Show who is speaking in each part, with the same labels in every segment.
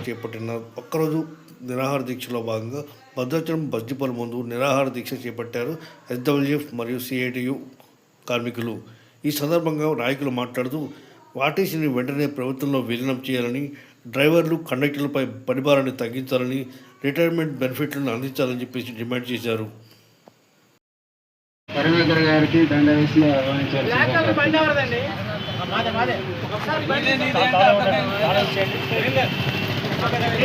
Speaker 1: చేపట్టిన ఒక్కరోజు నిరాహార దీక్షలో భాగంగా భద్రాచలం బస్ డిపోల ముందు నిరాహార దీక్ష చేపట్టారు ఎస్డబ్ల్యూఎఫ్ మరియు సిఐటియు కార్మికులు. ఈ సందర్భంగా నాయకులు మాట్లాడుతూ ఆర్టీసీని వెంటనే ప్రభుత్వంలో విలీనం చేయాలని, డ్రైవర్లు కండక్టర్లపై పనిభారాన్ని తగ్గించాలని, రిటైర్మెంట్ బెనిఫిట్లను అందించాలని చెప్పేసి డిమాండ్ చేశారు.
Speaker 2: కరుణాకర్ గారికి దండ వేసి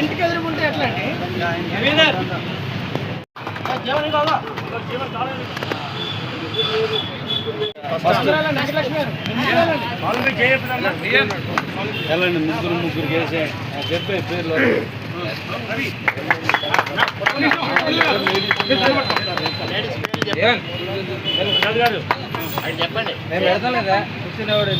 Speaker 3: ఇంటికి ఎదురుకుంటే ఎట్లా అండి?
Speaker 2: ముగ్గురు చేసే చెప్పే పేర్లు చెప్పండి. నేను పెడతాను లేదా కూర్చునేవాడు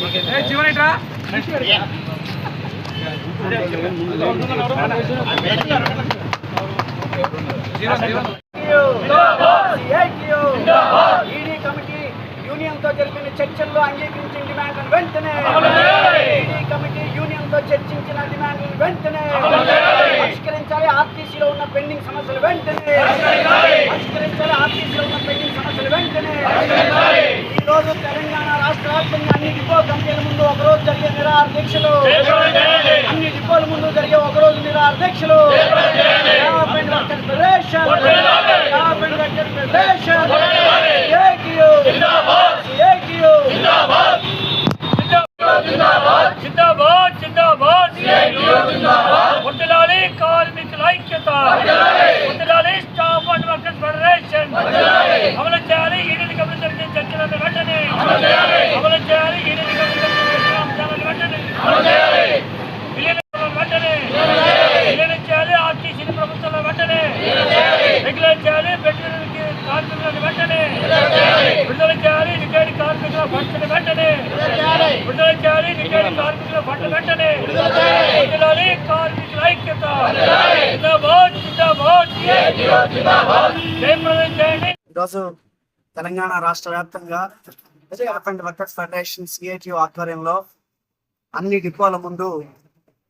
Speaker 3: ఈడీ కమిటీ యూనియన్తో జరిపిన చర్చల్లో అంగీకరించిన డిమాండ్లను వెంటనే ఈడీ కమిటీ యూనియన్తో చర్చించిన డిమాండ్లను వెంటనే పరిష్కరించాలి. ఆర్టీసీలో ఉన్న పెండింగ్ సమస్యలు వెంటనే పరిష్కరించాలి. ఆర్టీసీలో ఉన్న పెండింగ్ సమస్యలు వెంటనే. ఈ రోజు తెలంగాణ రాష్ట్ర వ్యాప్తంగా అన్ని డిపో కంపెనీల ముందు ఒకరోజు జరిగే నిరాహార దీక్షలు, అన్ని డిపోల ముందు జరిగే ఒకరోజు నిరాహార దీక్షలు, కార్మికుల ఐక్యత, స్టాఫ్ అండ్ వర్కర్స్ ఫెడరేషన్ అమలు చేయాలి. ఈడీ కమిటీ జరిగిన చర్చలను వెంటనే అమలు చేయాలి. ఈడీ కమిటీ జరిగిన వెంటనే విలీనం చేయాలి. ఆర్టీసీని ప్రభుత్వంలో వెంటనే రెగ్యులేట్ చేయాలి. పెట్టుబడి కార్మికులను వెంటనే విడుదల చేయాలి. రిటైర్డ్ కార్మికుల ఫండ్స్ వెంటనే విడుదల చేయాలి. రిటైర్డ్ కార్మికుల ఫండ్ వెంటనే విడుదల. కార్మికుల ఐక్యత
Speaker 4: ఈరోజు తెలంగాణ రాష్ట్ర వ్యాప్తంగా వర్కర్స్ ఫెడరేషన్ సిఐటియు ఆధ్వర్యంలో అన్ని డిపోల ముందు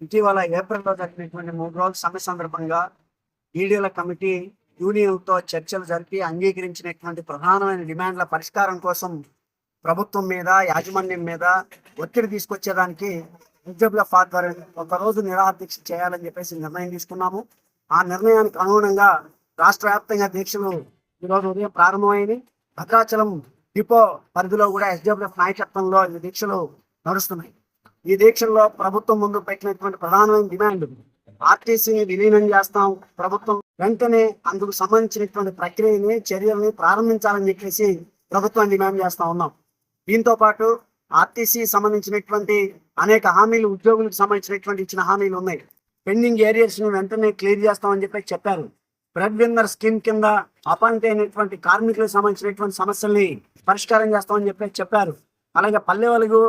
Speaker 4: ఇటీవల ఏప్రిల్లో జరిగినటువంటి 3 రోజుల సమ్మె సందర్భంగా ఈడీల కమిటీ యూనియన్తో చర్చలు జరిపి అంగీకరించినటువంటి ప్రధానమైన డిమాండ్ల పరిష్కారం కోసం ప్రభుత్వం మీద, యాజమాన్యం మీద ఒత్తిడి తీసుకొచ్చేదానికి ఎస్డబ్ల్యూఎఫ్ ఆధ్వర్యం ఒకరోజు నిరాహార దీక్ష చేయాలని చెప్పేసి నిర్ణయం తీసుకున్నాము. ఆ నిర్ణయానికి అనుగుణంగా రాష్ట్ర వ్యాప్తంగా దీక్షలు ఈరోజు ఉదయం ప్రారంభమైనవి. భద్రాచలం డిపో పరిధిలో కూడా ఎస్డబ్ల్యూఎఫ్ నాయకత్వంలో ఈ దీక్షలు నడుస్తున్నాయి. ఈ దీక్షల్లో ప్రభుత్వం ముందు పెట్టినటువంటి ప్రధానమైన డిమాండ్ ఆర్టీసీని విలీనం చేస్తాం, ప్రభుత్వం వెంటనే అందుకు సంబంధించినటువంటి ప్రక్రియని, చర్యల్ని ప్రారంభించాలని చెప్పేసి ప్రభుత్వాన్ని డిమాండ్ చేస్తా ఉన్నాం. దీంతో పాటు ఆర్టీసీ సంబంధించినటువంటి అనేక హామీలు, ఉద్యోగులకు సంబంధించినటువంటి ఇచ్చిన హామీలు ఉన్నాయి. పెండింగ్ ఏరియాస్ ని వెంటనే క్లియర్ చేస్తామని చెప్పి చెప్పారు. బ్రెడ్ విన్నర్ స్కీమ్ కింద అపాయింట్ అయినటువంటి కార్మికులకు సంబంధించినటువంటి సమస్యల్ని పరిష్కారం చేస్తామని చెప్పారు. అలాగే పల్లె వెలుగు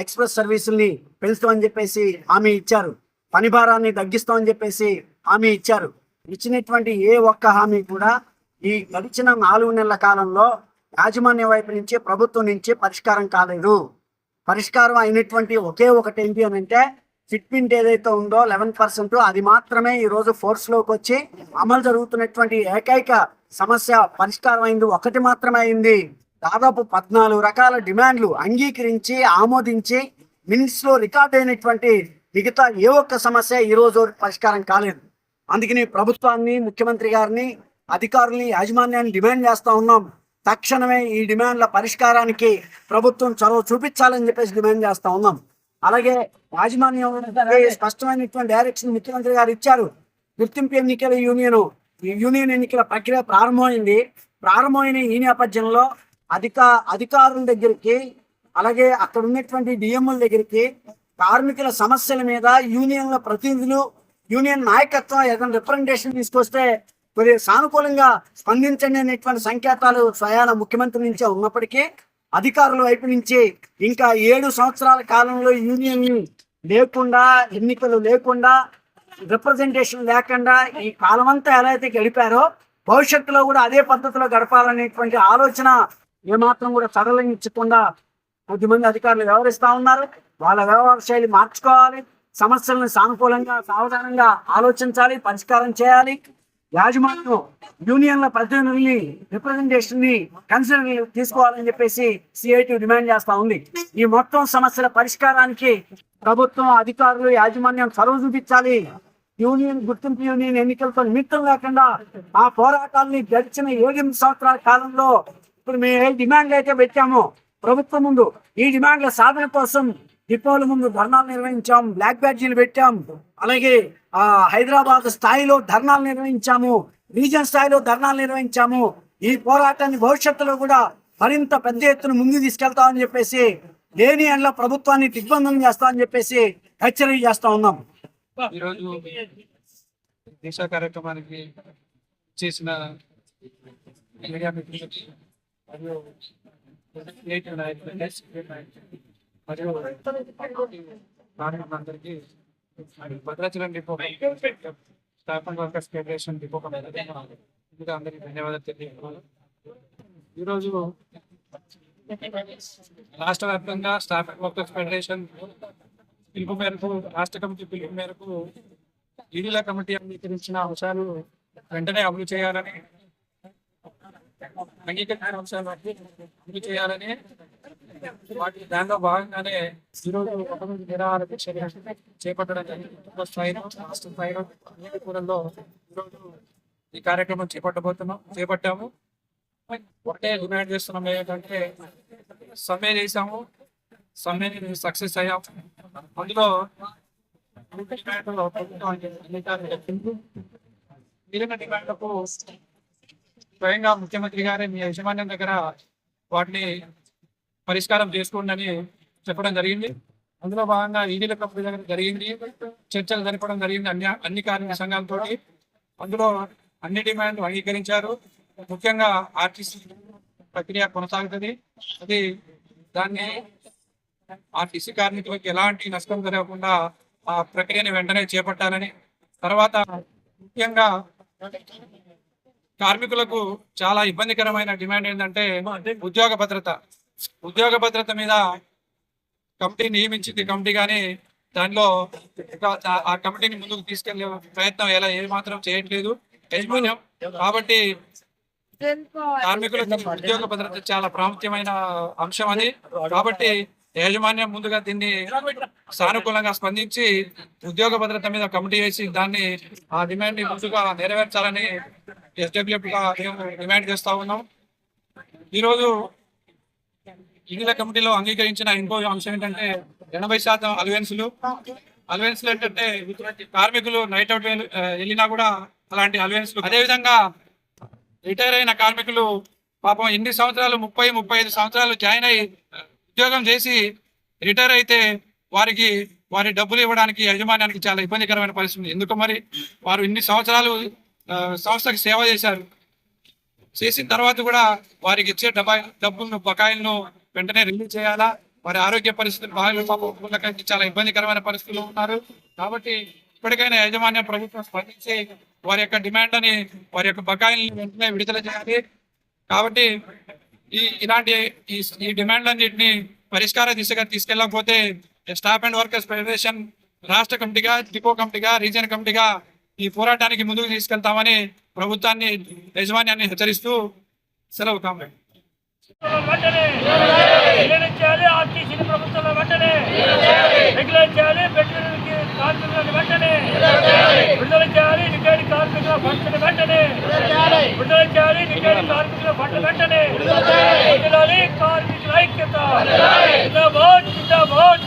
Speaker 4: ఎక్స్ప్రెస్ సర్వీసుల్ని పెంచుతామని చెప్పేసి హామీ ఇచ్చారు. పని భారాన్ని తగ్గిస్తామని చెప్పేసి హామీ ఇచ్చారు. ఇచ్చినటువంటి ఏ ఒక్క హామీ కూడా ఈ గడిచిన 4 నెలల కాలంలో యాజమాన్య వైపు నుంచి, ప్రభుత్వం నుంచి పరిష్కారం కాలేదు. పరిష్కారం అయినటువంటి ఒకే ఒకటి ఏంటి అని అంటే ఫిట్మెంట్ ఏదైతే ఉందో 11%, అది మాత్రమే ఈరోజు ఫోర్స్లోకి వచ్చి అమలు జరుగుతున్నటువంటి ఏకైక సమస్య పరిష్కారం అయింది ఒకటి మాత్రమే అయింది. దాదాపు 14 రకాల డిమాండ్లు అంగీకరించి, ఆమోదించి మినిట్స్లో రికార్డ్ అయినటువంటి మిగతా ఏ ఒక్క సమస్య ఈరోజు పరిష్కారం కాలేదు. అందుకని ప్రభుత్వాన్ని, ముఖ్యమంత్రి గారిని, అధికారుల్ని, యాజమాన్యాన్ని డిమాండ్ చేస్తూ ఉన్నాం. తక్షణమే ఈ డిమాండ్ల పరిష్కారానికి ప్రభుత్వం చొరవ చూపించాలని చెప్పేసి డిమాండ్ చేస్తూ ఉన్నాం. అలాగే యాజమాన్యం స్పష్టమైనటువంటి డైరెక్షన్ ముఖ్యమంత్రి గారు ఇచ్చారు. గుర్తింపు ఎన్నికల యూనియన్ ఎన్నికల ప్రక్రియ ప్రారంభమైన ఈ నేపథ్యంలో అధికారుల దగ్గరికి, అలాగే అక్కడ ఉన్నటువంటి డిఎంల దగ్గరికి కార్మికుల సమస్యల మీద యూనియన్ల ప్రతినిధులు, యూనియన్ నాయకత్వం ఏదైనా రిప్రజెంటేషన్ తీసుకొస్తే కొద్దిగా సానుకూలంగా స్పందించండి అనేటువంటి సంకేతాలు స్వయాన ముఖ్యమంత్రి నుంచే ఉన్నప్పటికీ అధికారుల వైపు నుంచి ఇంకా 7 సంవత్సరాల కాలంలో యూనియన్ లేకుండా, ఎన్నికలు లేకుండా, రిప్రజెంటేషన్ లేకుండా ఈ కాలం అంతా ఎలా అయితే గడిపారో భవిష్యత్తులో కూడా అదే పద్ధతిలో గడపాలనేటువంటి ఆలోచన ఏమాత్రం కూడా సడలించకుండా కొద్దిమంది అధికారులు వ్యవహరిస్తా ఉన్నారు. వాళ్ళ వ్యవహార శైలి మార్చుకోవాలి. సమస్యలను సానుకూలంగా సావధానంగా ఆలోచించాలి, పరిష్కారం చేయాలి. యాజమాన్యం యూనియన్ల ప్రతినిధుల్ని రిప్రజెంటేషన్ ని కన్సిడర్ తీసుకోవాలని చెప్పేసి సిఐటి డిమాండ్ చేస్తా ఉంది. ఈ మొత్తం సమస్యల పరిష్కారానికి ప్రభుత్వం, అధికారులు, యాజమాన్యం చొరవ చూపించాలి. యూనియన్ గుర్తింపు యూనియన్ ఎన్నికలతో నిమిత్తం లేకుండా ఆ పోరాటాలని గడిచిన 7 సంవత్సరాల కాలంలో ఇప్పుడు మేము ఏ డిమాండ్లు అయితే పెట్టామో ప్రభుత్వం ముందు, ఈ డిమాండ్ల సాధన కోసం డిపోల ముందు ధర్నాలు నిర్వహించాం, బ్లాక్ బ్యాడ్జీలు పెట్టాం. అలాగే హైదరాబాద్ స్థాయిలో ధర్నాలు నిర్వహించాము, రీజన్ స్థాయిలో ధర్నాలు నిర్వహించాము. ఈ పోరాటాన్ని భవిష్యత్తులో కూడా మరింత పెద్ద ఎత్తున ముందుకు తీసుకెళ్తామని చెప్పేసి, లేని అండ్ల ప్రభుత్వాన్ని దిగ్బంధనం చేస్తామని చెప్పేసి హెచ్చరిక చేస్తా ఉన్నాం.
Speaker 2: ఈరోజు దీక్ష కార్యక్రమానికి చేసిన మీడియా మిత్రులకి మరియు నేటివ్ నాయకులకి మరియు కార్మికులందరికీ Bhadrachalam depot staff and workers federation depot ఇంకా అందరికీ ధన్యవాదాలు తెలియజేస్తున్నాను. ఈరోజు రాష్ట్ర వ్యాప్తంగా స్టాఫ్ అండ్ వర్కర్స్ ఫెడరేషన్ పిలుపు మేరకు, రాష్ట్ర కమిటీ పిలుపు మేరకు ఈడీల కమిటీ అంగీకరించిన అంశాలు వెంటనే అమలు చేయాలని, అంగీకరించిన అంశాలు అమలు చేయాలని దానిలో భాగంగానే ఈరోజు ఒక రోజు నిరాహార దీక్ష చేపట్టడం జరిగింది. స్థాయిలో, రాష్ట్ర స్థాయిలో అన్ని కూరల్లో ఈరోజు ఈ కార్యక్రమం చేపట్టాము. ఒకటే డిమాండ్ చేస్తున్నాం ఏంటంటే, సమ్మె చేసాము, సమ్మెని సక్సెస్ అయ్యాము. అందులో మిగిలిన డిమాండ్లకు స్వయంగా ముఖ్యమంత్రి గారే మీ యజమాన్యం దగ్గర వాటిని పరిష్కారం చేసుకోండి చెప్పడం జరిగింది. అందులో భాగంగా ఈడీల కమిటీ దగ్గర జరిగింది, చర్చలు జరపడం జరిగింది అన్ని కార్మిక సంఘాలతో. అందులో అన్ని డిమాండ్లు అంగీకరించారు. ముఖ్యంగా ఆర్టీసీ ప్రక్రియ కొనసాగుతుంది. అది దాన్ని ఆర్టీసీ కార్మికులకు ఎలాంటి నష్టం జరగకుండా ఆ ప్రక్రియని వెంటనే చేపట్టాలని, తర్వాత ముఖ్యంగా కార్మికులకు చాలా ఇబ్బందికరమైన డిమాండ్ ఏంటంటే ఉద్యోగ భద్రత మీద కమిటీ నియమించింది. కమిటీ కానీ దానిలో ఆ కమిటీని ముందుకు తీసుకెళ్లే ప్రయత్నం ఏమాత్రం చేయట్లేదు యజమాన్యం. కాబట్టి కార్మికులకు ఉద్యోగ భద్రత చాలా ప్రాముఖ్యమైన అంశం అది. కాబట్టి యాజమాన్యం ముందుగా దీన్ని సానుకూలంగా స్పందించి ఉద్యోగ భద్రత మీద కమిటీ వేసి దాన్ని ఆ డిమాండ్ ని ముందుగా నెరవేర్చాలని ఎస్డబ్ల్యూఎఫ్ గా మేము డిమాండ్ చేస్తా ఉన్నాం. ఈరోజు ఈడీల కమిటీలో అంగీకరించిన ఇంకో అంశం ఏంటంటే 80% అలవెన్స్లు ఏంటంటే కార్మికులు నైట్ అవుట్ వెళ్ళినా కూడా అలాంటి అలవెన్స్లు. అదేవిధంగా రిటైర్ అయిన కార్మికులు పాపం ఎన్ని సంవత్సరాలు 30-35 సంవత్సరాలు జాయిన్ అయ్యి ఉద్యోగం చేసి రిటైర్ అయితే వారి డబ్బులు ఇవ్వడానికి యాజమాన్యానికి చాలా ఇబ్బందికరమైన పరిస్థితి. ఎందుకు మరి వారు ఇన్ని సంవత్సరాలు సంస్థకి సేవ చేసిన తర్వాత కూడా వారికి ఇచ్చే డబ్బులను, బకాయిలను వెంటనే రిలీజ్ చేయాలా? వారి ఆరోగ్య పరిస్థితులు బాగా చాలా ఇబ్బందికరమైన పరిస్థితుల్లో ఉన్నారు. కాబట్టి ఇప్పటికైనా యాజమాన్యం ప్రభుత్వం స్పందించి వారి యొక్క డిమాండ్ అని, వారి యొక్క బకాయిల్ని వెంటనే విడుదల చేయాలి. కాబట్టి ఇలాంటి ఈ డిమాండ్లన్నింటినీ పరిష్కార దిశగా తీసుకెళ్ళకపోతే స్టాఫ్ అండ్ వర్కర్స్ ఫెడరేషన్ రాష్ట్ర కమిటీగా, డిపో కమిటీగా, రీజియన్ కమిటీగా ఈ పోరాటానికి ముందుకు తీసుకెళ్తామని ప్రభుత్వాన్ని, యజమాన్యాన్ని హెచ్చరిస్తూ సెలవు. కామెంట్
Speaker 5: ఆర్టీసీ ప్రభుత్వంలో వెంటనే రెగ్యులేట్ చేయాలి, పెట్రోల్కి కార్మికులను వెంటనే విడుదల చేయాలి, రిటైర్డ్ కార్మికుల ఫండ్స్ వెంటనే విడుదల చేయాలి, రిటైర్డ్ కార్మికుల ఫండ్ వెంటనే విడుదల, కార్మికుల ఐక్యత జిందాబాద్ జిందాబాద్.